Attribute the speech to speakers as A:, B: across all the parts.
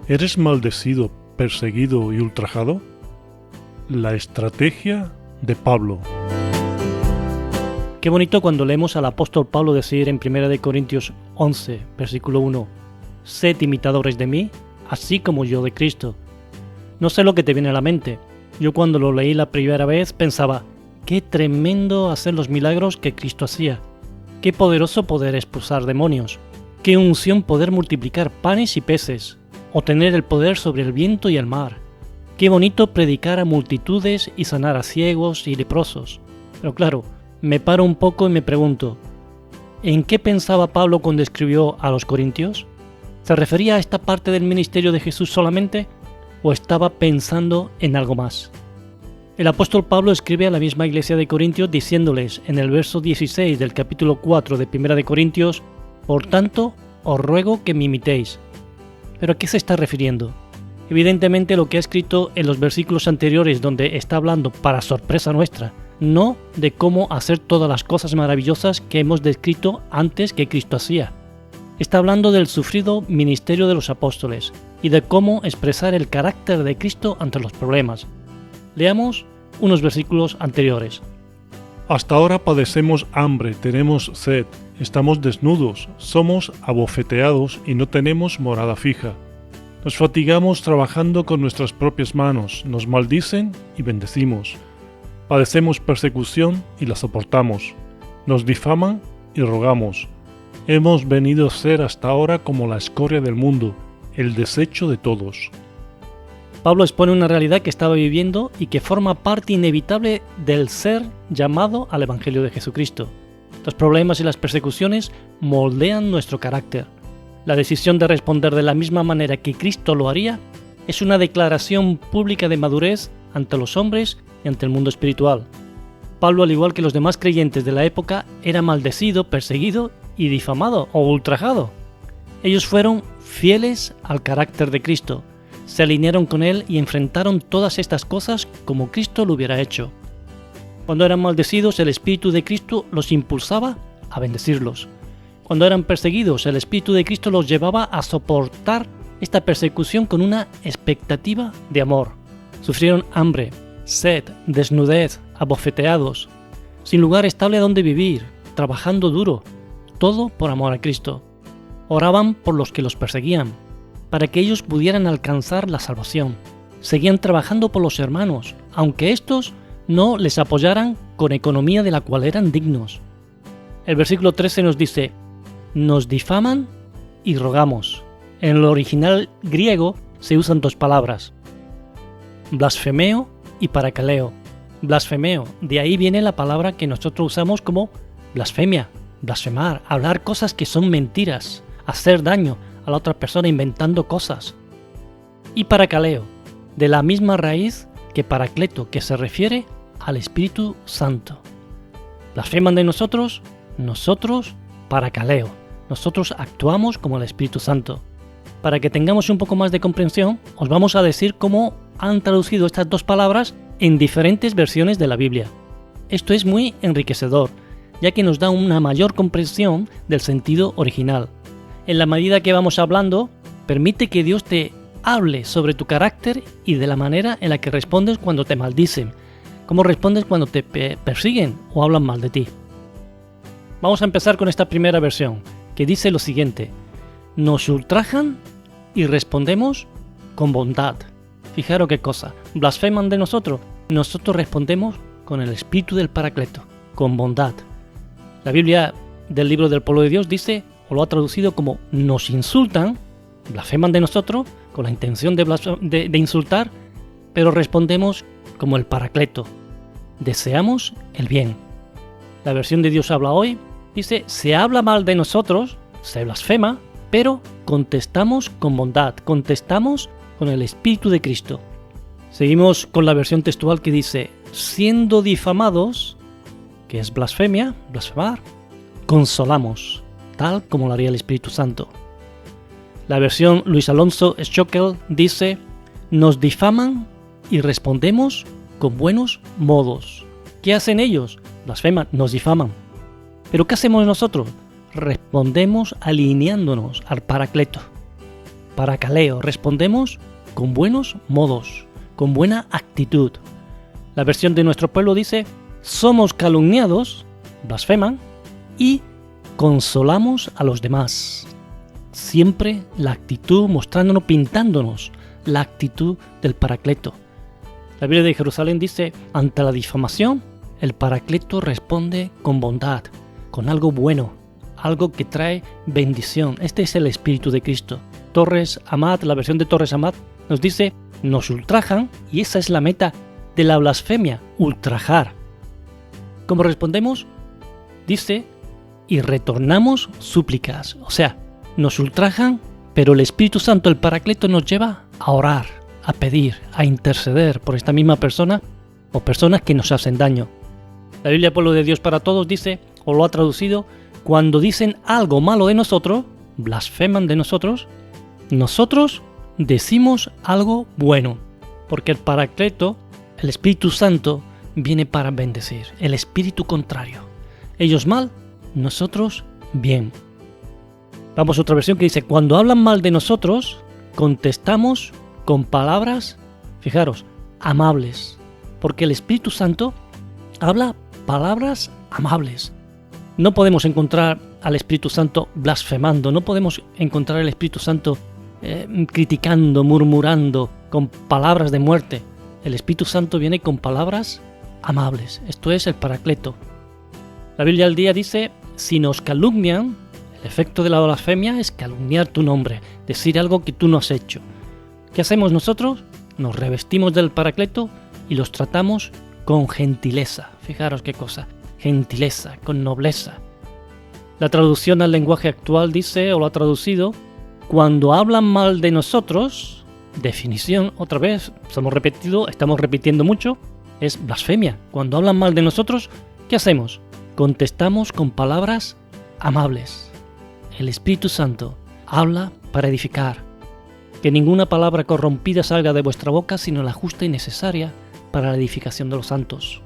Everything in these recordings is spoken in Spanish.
A: ¿Eres maldecido, perseguido y ultrajado? La estrategia de Pablo.
B: Qué bonito cuando leemos al apóstol Pablo decir en 1 Corintios 11, versículo 1, «Sed imitadores de mí, así como yo de Cristo». No sé lo que te viene a la mente. Yo cuando lo leí la primera vez pensaba, qué tremendo hacer los milagros que Cristo hacía. Qué poderoso poder expulsar demonios. Qué unción poder multiplicar panes y peces, o tener el poder sobre el viento y el mar. Qué bonito predicar a multitudes y sanar a ciegos y leprosos. Pero claro, me paro un poco y me pregunto, ¿en qué pensaba Pablo cuando escribió a los Corintios? ¿Se refería a esta parte del ministerio de Jesús solamente? ¿O estaba pensando en algo más? El apóstol Pablo escribe a la misma iglesia de Corintios diciéndoles en el verso 16 del capítulo 4 de 1 de Corintios, «Por tanto, os ruego que me imitéis». ¿Pero a qué se está refiriendo? Evidentemente lo que ha escrito en los versículos anteriores donde está hablando para sorpresa nuestra, no de cómo hacer todas las cosas maravillosas que hemos descrito antes que Cristo hacía. Está hablando del sufrido ministerio de los apóstoles y de cómo expresar el carácter de Cristo ante los problemas. Leamos unos versículos anteriores.
A: Hasta ahora padecemos hambre, tenemos sed, estamos desnudos, somos abofeteados y no tenemos morada fija. Nos fatigamos trabajando con nuestras propias manos, nos maldicen y bendecimos. Padecemos persecución y la soportamos. Nos difaman y rogamos. Hemos venido a ser hasta ahora como la escoria del mundo, el desecho de todos.
B: Pablo expone una realidad que estaba viviendo y que forma parte inevitable del ser llamado al Evangelio de Jesucristo. Los problemas y las persecuciones moldean nuestro carácter. La decisión de responder de la misma manera que Cristo lo haría es una declaración pública de madurez ante los hombres y ante el mundo espiritual. Pablo, al igual que los demás creyentes de la época, era maldecido, perseguido y difamado o ultrajado. Ellos fueron fieles al carácter de Cristo, se alinearon con Él y enfrentaron todas estas cosas como Cristo lo hubiera hecho. Cuando eran maldecidos, el Espíritu de Cristo los impulsaba a bendecirlos. Cuando eran perseguidos, el Espíritu de Cristo los llevaba a soportar esta persecución con una expectativa de amor. Sufrieron hambre, sed, desnudez, abofeteados, sin lugar estable donde vivir, trabajando duro, todo por amor a Cristo. Oraban por los que los perseguían, para que ellos pudieran alcanzar la salvación. Seguían trabajando por los hermanos, aunque estos no les apoyaran con economía de la cual eran dignos. El versículo 13 nos dice, nos difaman y rogamos. En el original griego se usan dos palabras, blasfemeo y parakaleo. Blasfemeo, de ahí viene la palabra que nosotros usamos como blasfemia, blasfemar, hablar cosas que son mentiras, hacer daño a la otra persona inventando cosas. Y parakaleo, de la misma raíz que paracleto, que se refiere al Espíritu Santo. Blasfeman de nosotros, nosotros parakaleo. Nosotros actuamos como el Espíritu Santo. Para que tengamos un poco más de comprensión, os vamos a decir cómo han traducido estas dos palabras en diferentes versiones de la Biblia. Esto es muy enriquecedor, ya que nos da una mayor comprensión del sentido original. En la medida que vamos hablando, permite que Dios te hable sobre tu carácter y de la manera en la que respondes cuando te maldicen, cómo respondes cuando te persiguen o hablan mal de ti. Vamos a empezar con esta primera versión, que dice lo siguiente: nos ultrajan y respondemos con bondad. Fijaros qué cosa, blasfeman de nosotros, nosotros respondemos con el espíritu del Paracleto, con bondad. La Biblia del libro del pueblo de Dios dice, o lo ha traducido como nos insultan, blasfeman de nosotros con la intención de insultar, pero respondemos como el Paracleto, deseamos el bien. La versión de Dios habla hoy dice, se habla mal de nosotros, se blasfema, pero contestamos con bondad, contestamos con el Espíritu de Cristo. Seguimos con la versión textual que dice, siendo difamados, que es blasfemia, blasfemar, consolamos, tal como lo haría el Espíritu Santo. La versión Luis Alonso Schockel dice, nos difaman y respondemos con buenos modos. ¿Qué hacen ellos? Blasfeman, nos difaman. ¿Pero qué hacemos nosotros? Respondemos alineándonos al Paracleto. parakaleo, respondemos con buenos modos, con buena actitud. La versión de nuestro pueblo dice, somos calumniados, blasfeman, y consolamos a los demás. Siempre la actitud mostrándonos, pintándonos la actitud del Paracleto. La Biblia de Jerusalén dice, ante la difamación, el Paracleto responde con bondad, con algo bueno, algo que trae bendición. Este es el Espíritu de Cristo. Torres Amat, la versión de Torres Amat, nos dice, nos ultrajan, y esa es la meta de la blasfemia, ultrajar. ¿Cómo respondemos? Dice, y retornamos súplicas. O sea, nos ultrajan, pero el Espíritu Santo, el Paracleto, nos lleva a orar, a pedir, a interceder por esta misma persona o personas que nos hacen daño. La Biblia Pueblo de Dios para Todos dice, o lo ha traducido, cuando dicen algo malo de nosotros, blasfeman de nosotros decimos algo bueno, porque el Paracleto, el Espíritu Santo, viene para bendecir, el espíritu contrario. Ellos mal, nosotros bien. Vamos a otra versión que dice, cuando hablan mal de nosotros, contestamos con palabras, fijaros, amables, porque el Espíritu Santo habla palabras amables. No podemos encontrar al Espíritu Santo blasfemando, no podemos encontrar al Espíritu Santo criticando, murmurando, con palabras de muerte. El Espíritu Santo viene con palabras amables. Esto es el Paracleto. La Biblia al día dice, si nos calumnian, el efecto de la blasfemia es calumniar tu nombre, decir algo que tú no has hecho. ¿Qué hacemos nosotros? Nos revestimos del Paracleto y los tratamos con gentileza. Fijaros qué cosa, gentileza, con nobleza. La traducción al lenguaje actual dice, o lo ha traducido, cuando hablan mal de nosotros, definición, otra vez, estamos repitiendo mucho, es blasfemia. Cuando hablan mal de nosotros, ¿qué hacemos? Contestamos con palabras amables. El Espíritu Santo habla para edificar. Que ninguna palabra corrompida salga de vuestra boca, sino la justa y necesaria para la edificación de los santos.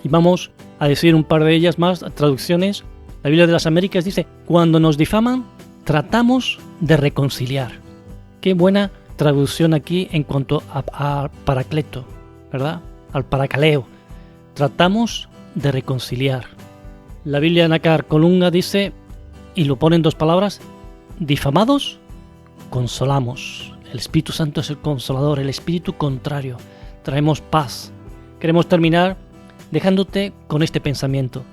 B: Y vamos a decir un par de ellas más, traducciones. La Biblia de las Américas dice, cuando nos difaman, tratamos de reconciliar. Qué buena traducción aquí en cuanto a Paracleto, ¿verdad? Al parakaleo. Tratamos de reconciliar. La Biblia Nácar Colunga dice, y lo pone en dos palabras, difamados, consolamos. El Espíritu Santo es el consolador, el espíritu contrario. Traemos paz. Queremos terminar dejándote con este pensamiento.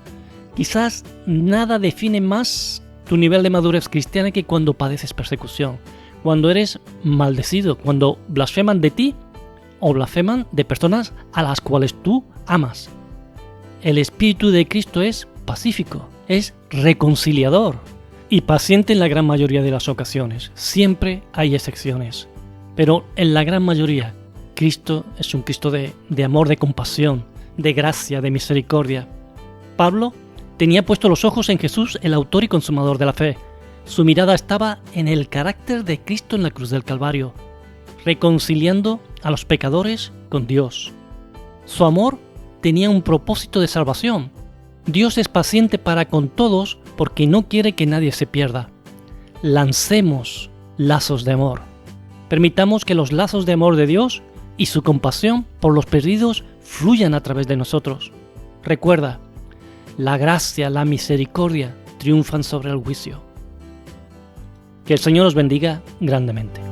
B: Quizás nada define más tu nivel de madurez cristiana que cuando padeces persecución, cuando eres maldecido, cuando blasfeman de ti o blasfeman de personas a las cuales tú amas. El Espíritu de Cristo es pacífico, es reconciliador y paciente en la gran mayoría de las ocasiones. Siempre hay excepciones, pero en la gran mayoría Cristo es un Cristo de amor, de compasión, de gracia, de misericordia. Pablo tenía puestos los ojos en Jesús, el autor y consumador de la fe. Su mirada estaba en el carácter de Cristo en la cruz del Calvario, reconciliando a los pecadores con Dios. Su amor tenía un propósito de salvación. Dios es paciente para con todos porque no quiere que nadie se pierda. Lancemos lazos de amor. Permitamos que los lazos de amor de Dios y su compasión por los perdidos fluyan a través de nosotros. Recuerda, la gracia, la misericordia triunfan sobre el juicio. Que el Señor os bendiga grandemente.